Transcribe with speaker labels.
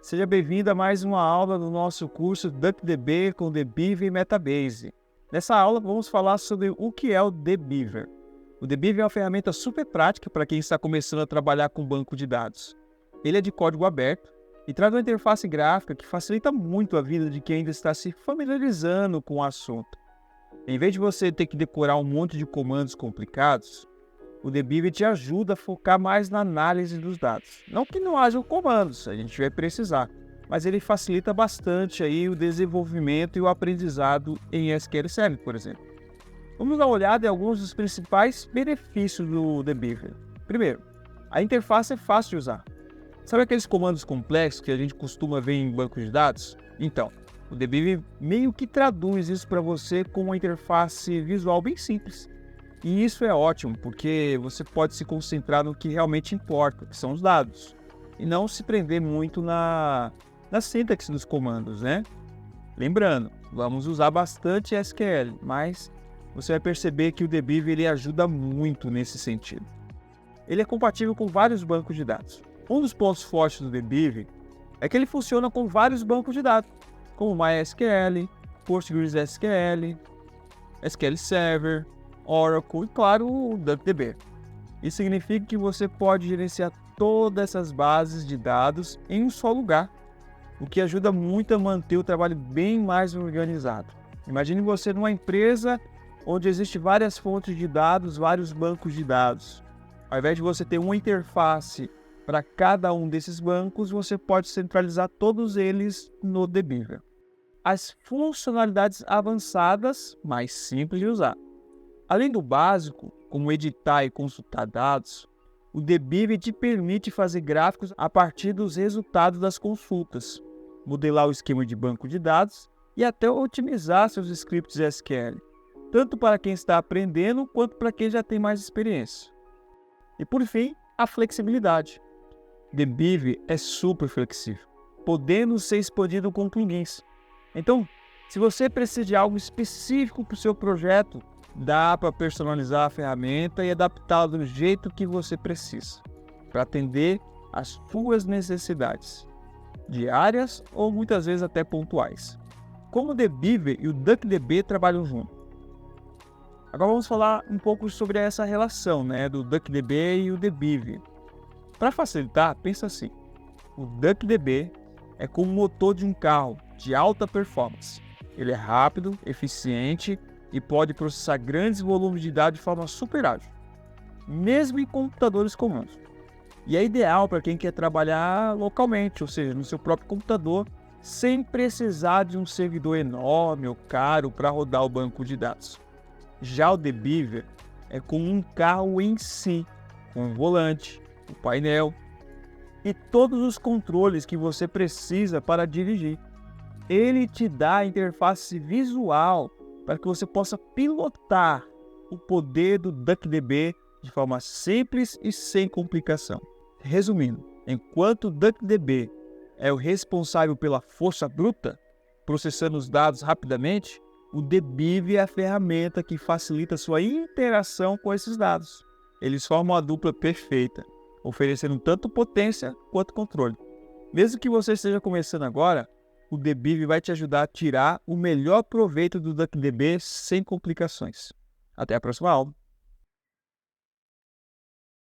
Speaker 1: Seja bem-vindo a mais uma aula do nosso curso DuckDB com DBeaver e Metabase. Nessa aula vamos falar sobre o que é o DBeaver. O DBeaver é uma ferramenta super prática para quem está começando a trabalhar com banco de dados. Ele é de código aberto e traz uma interface gráfica que facilita muito a vida de quem ainda está se familiarizando com o assunto. Em vez de você ter que decorar um monte de comandos complicados, o DBeaver te ajuda a focar mais na análise dos dados. Não que não haja comandos, a gente vai precisar, mas ele facilita bastante aí o desenvolvimento e o aprendizado em SQL Server, por exemplo. Vamos dar uma olhada em alguns dos principais benefícios do DBeaver. Primeiro, a interface é fácil de usar. Sabe aqueles comandos complexos que a gente costuma ver em bancos de dados? Então, o DBeaver meio que traduz isso para você com uma interface visual bem simples. E isso é ótimo, porque você pode se concentrar no que realmente importa, que são os dados, e não se prender muito na sintaxe dos comandos, né? Lembrando, vamos usar bastante SQL, mas você vai perceber que o DBeaver ele ajuda muito nesse sentido. Ele é compatível com vários bancos de dados. Um dos pontos fortes do DBeaver é que ele funciona com vários bancos de dados, como MySQL, PostgreSQL, SQL Server, Oracle e, claro, o DuckDB. Isso significa que você pode gerenciar todas essas bases de dados em um só lugar, o que ajuda muito a manter o trabalho bem mais organizado. Imagine você numa empresa onde existem várias fontes de dados, vários bancos de dados. Ao invés de você ter uma interface para cada um desses bancos, você pode centralizar todos eles no DBeaver. As funcionalidades avançadas, mais simples de usar. Além do básico, como editar e consultar dados, o DBeaver te permite fazer gráficos a partir dos resultados das consultas, modelar o esquema de banco de dados e até otimizar seus scripts SQL, tanto para quem está aprendendo quanto para quem já tem mais experiência. E por fim, a flexibilidade. DBeaver é super flexível, podendo ser expandido com plugins. Então, se você precisa de algo específico para o seu projeto, dá para personalizar a ferramenta e adaptá-la do jeito que você precisa, para atender às suas necessidades, diárias ou muitas vezes até pontuais. Como o DBeaver e o DuckDB trabalham juntos? Agora vamos falar um pouco sobre essa relação, do DuckDB e o DBeaver. Para facilitar, pensa assim, o DuckDB é como o motor de um carro de alta performance. Ele é rápido, eficiente e pode processar grandes volumes de dados de forma super ágil, mesmo em computadores comuns. E é ideal para quem quer trabalhar localmente, ou seja, no seu próprio computador, sem precisar de um servidor enorme ou caro para rodar o banco de dados. Já o DBeaver é como um carro em si, com o volante, o painel e todos os controles que você precisa para dirigir. Ele te dá a interface visual para que você possa pilotar o poder do DuckDB de forma simples e sem complicação. Resumindo, enquanto o DuckDB é o responsável pela força bruta, processando os dados rapidamente, o DBeaver é a ferramenta que facilita a sua interação com esses dados. Eles formam a dupla perfeita, oferecendo tanto potência quanto controle. Mesmo que você esteja começando agora, o DBeaver vai te ajudar a tirar o melhor proveito do DuckDB sem complicações. Até a próxima aula!